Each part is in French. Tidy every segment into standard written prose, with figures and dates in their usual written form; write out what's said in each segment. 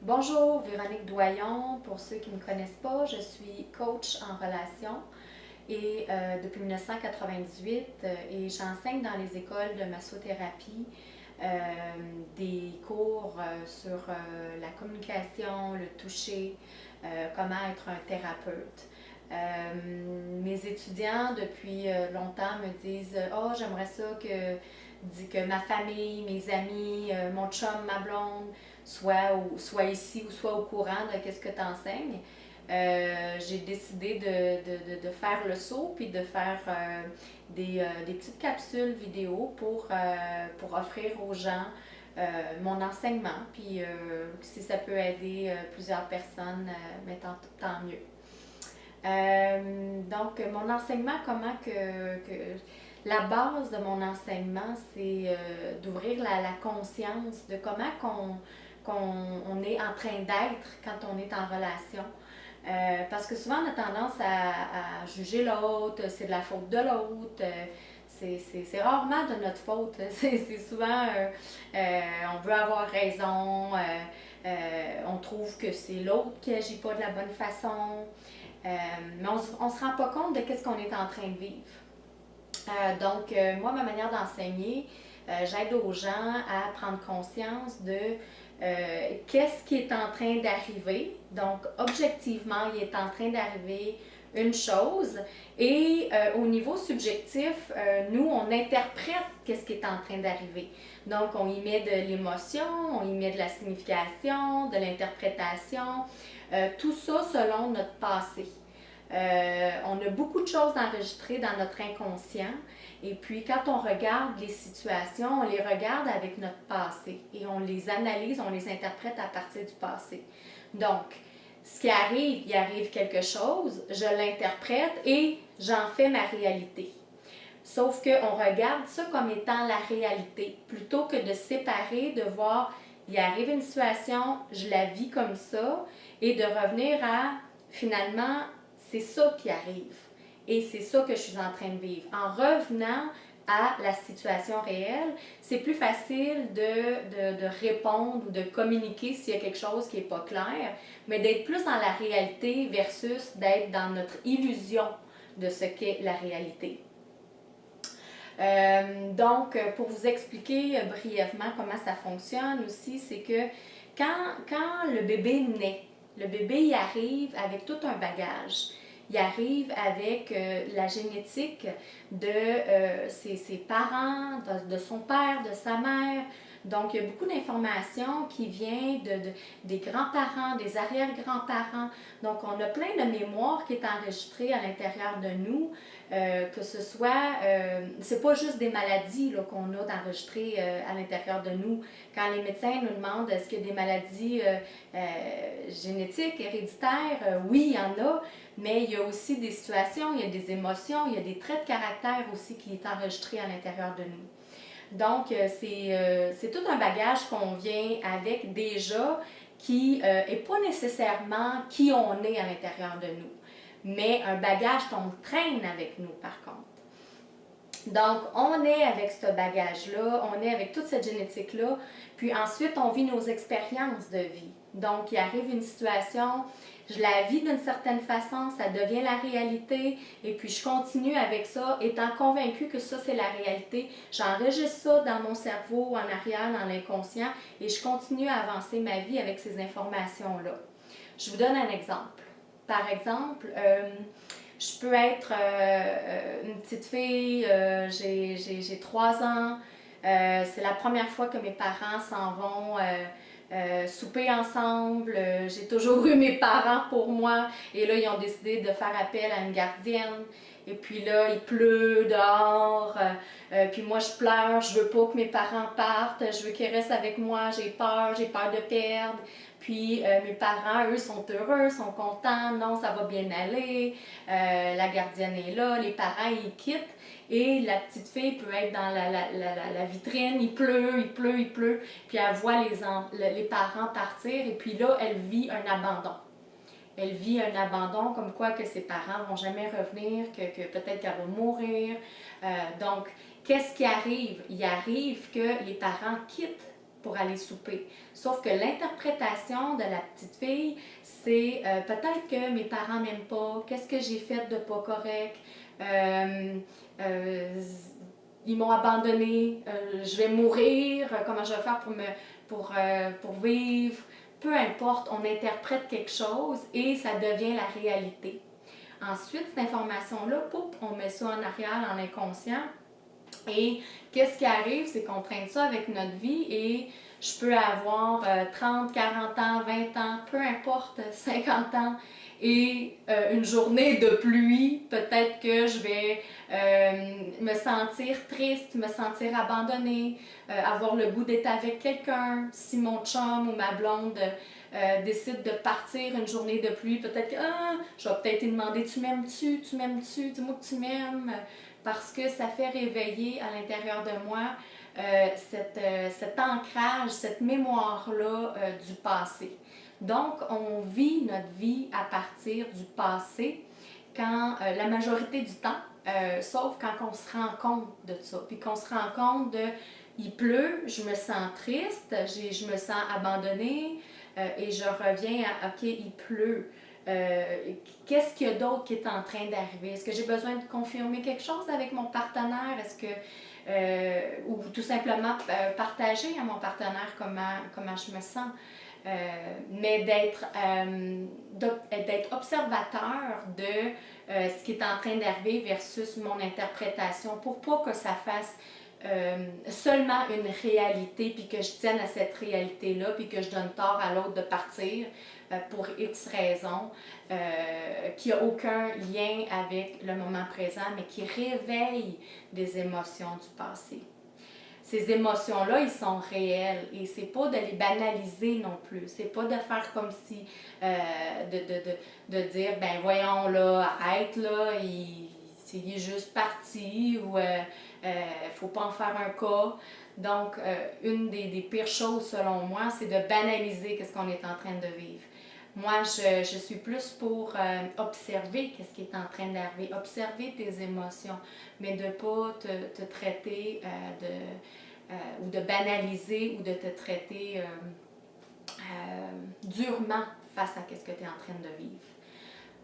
Bonjour, Véronique Doyon. Pour ceux qui ne me connaissent pas, je suis coach en relation et depuis 1998 et j'enseigne dans les écoles de massothérapie des cours sur la communication, le toucher, comment être un thérapeute. Mes étudiants depuis longtemps me disent oh, j'aimerais ça que ma famille, mes amis, mon chum, ma blonde soit ici ou soit au courant de ce que tu enseignes. J'ai décidé de faire le saut puis de faire des petites capsules vidéo pour offrir aux gens mon enseignement. Puis si ça peut aider plusieurs personnes, mais tant mieux. Donc, mon enseignement, la base de mon enseignement, c'est d'ouvrir la conscience de on est en train d'être quand on est en relation. Parce que souvent, on a tendance à juger l'autre, c'est de la faute de l'autre. C'est rarement de notre faute. C'est souvent, on veut avoir raison, on trouve que c'est l'autre qui agit pas de la bonne façon. Mais on ne se rend pas compte de ce qu'on est en train de vivre. Donc, moi, ma manière d'enseigner, j'aide aux gens à prendre conscience de qu'est-ce qui est en train d'arriver. Donc, objectivement, il est en train d'arriver une chose et au niveau subjectif, nous, on interprète qu'est-ce qui est en train d'arriver. Donc, on y met de l'émotion, on y met de la signification, de l'interprétation, tout ça selon notre passé. On a beaucoup de choses enregistrées dans notre inconscient et puis quand on regarde les situations, on les regarde avec notre passé et on les analyse, on les interprète à partir du passé. Donc, ce qui arrive, il arrive quelque chose, je l'interprète et j'en fais ma réalité. Sauf qu'on regarde ça comme étant la réalité, plutôt que de séparer, de voir, il arrive une situation, je la vis comme ça, et de revenir à, finalement, c'est ça qui arrive. Et c'est ça que je suis en train de vivre. En revenant à la situation réelle, c'est plus facile de répondre ou de communiquer s'il y a quelque chose qui n'est pas clair, mais d'être plus dans la réalité versus d'être dans notre illusion de ce qu'est la réalité. Donc, pour vous expliquer brièvement comment ça fonctionne aussi, c'est que quand le bébé naît, le bébé y arrive avec tout un bagage. Il arrive avec la génétique de ses parents, de son père, de sa mère. Donc, il y a beaucoup d'informations qui viennent des grands-parents, des arrière-grands-parents. Donc, on a plein de mémoire qui est enregistrée à l'intérieur de nous, que ce soit, c'est pas juste des maladies qu'on a d'enregistrées à l'intérieur de nous. Quand les médecins nous demandent est-ce qu'il y a des maladies génétiques, héréditaires, oui, il y en a, mais il y a aussi des situations, il y a des émotions, il y a des traits de caractère aussi qui est enregistré à l'intérieur de nous. Donc, c'est tout un bagage qu'on vient avec déjà qui n'est pas nécessairement qui on est à l'intérieur de nous, mais un bagage qu'on traîne avec nous par contre. Donc, on est avec ce bagage-là, on est avec toute cette génétique-là, puis ensuite, on vit nos expériences de vie. Donc, il arrive une situation, je la vis d'une certaine façon, ça devient la réalité, et puis je continue avec ça, étant convaincue que ça, c'est la réalité. J'enregistre ça dans mon cerveau, en arrière, dans l'inconscient, et je continue à avancer ma vie avec ces informations-là. Je vous donne un exemple. Par exemple, je peux être une petite fille, j'ai 3 ans, c'est la première fois que mes parents s'en vont souper ensemble. J'ai toujours eu mes parents pour moi et là, ils ont décidé de faire appel à une gardienne. Et puis là, il pleut dehors, puis moi je pleure, je veux pas que mes parents partent, je veux qu'ils restent avec moi, j'ai peur de perdre. Puis mes parents, eux, sont heureux, sont contents, non, ça va bien aller, la gardienne est là, les parents, ils quittent. Et la petite fille peut être dans la vitrine, il pleut, puis elle voit les parents partir et puis là, elle vit un abandon. Elle vit un abandon comme quoi que ses parents vont jamais revenir, que peut-être qu'elle va mourir. Donc, qu'est-ce qui arrive? Il arrive que les parents quittent pour aller souper. Sauf que l'interprétation de la petite fille, c'est peut-être que mes parents m'aiment pas, qu'est-ce que j'ai fait de pas correct, ils m'ont abandonné, je vais mourir, comment je vais faire pour vivre. Peu importe, on interprète quelque chose et ça devient la réalité. Ensuite, cette information-là, on met ça en arrière dans l'inconscient. Et qu'est-ce qui arrive, c'est qu'on traîne ça avec notre vie et je peux avoir 30, 40 ans, 20 ans, peu importe, 50 ans et une journée de pluie, peut-être que je vais me sentir triste, me sentir abandonnée, avoir le goût d'être avec quelqu'un. Si mon chum ou ma blonde décide de partir une journée de pluie, peut-être que je vais peut-être lui demander tu m'aimes-tu, dis-moi que tu m'aimes, parce que ça fait réveiller à l'intérieur de moi cet ancrage, cette mémoire-là du passé. Donc, on vit notre vie à partir du passé quand la majorité du temps, sauf quand on se rend compte de ça, puis qu'on se rend compte de il pleut, je me sens triste, je me sens abandonnée et je reviens à ok, il pleut. Qu'est-ce qu'il y a d'autre qui est en train d'arriver? Est-ce que j'ai besoin de confirmer quelque chose avec mon partenaire? Est-ce que ou tout simplement partager à mon partenaire comment je me sens? Mais d'être observateur de ce qui est en train d'arriver versus mon interprétation pour pas que ça fasse seulement une réalité puis que je tienne à cette réalité-là puis que je donne tort à l'autre de partir pour X raisons qui n'a aucun lien avec le moment présent mais qui réveille des émotions du passé. Ces émotions-là, ils sont réels et c'est pas de les banaliser non plus. C'est pas de faire comme si, de dire, ben voyons là, arrête là, il est juste parti ou faut pas en faire un cas. Donc, une des pires choses selon moi, c'est de banaliser ce qu'on est en train de vivre. Moi, je suis plus pour observer ce qui est en train d'arriver, observer tes émotions, mais de ne pas te traiter ou de banaliser ou de te traiter durement face à ce que tu es en train de vivre.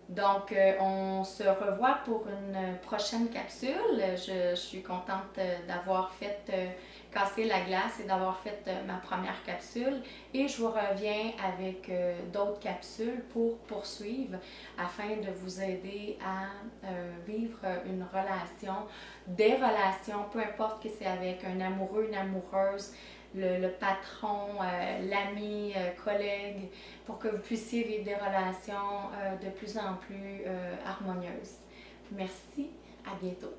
Donc, on se revoit pour une prochaine capsule. Je suis contente d'avoir fait casser la glace et d'avoir fait ma première capsule. Et je vous reviens avec d'autres capsules pour poursuivre afin de vous aider à vivre une relation, des relations, peu importe que c'est avec un amoureux, une amoureuse, le patron, l'ami, collègue, pour que vous puissiez vivre des relations de plus en plus harmonieuses. Merci, à bientôt.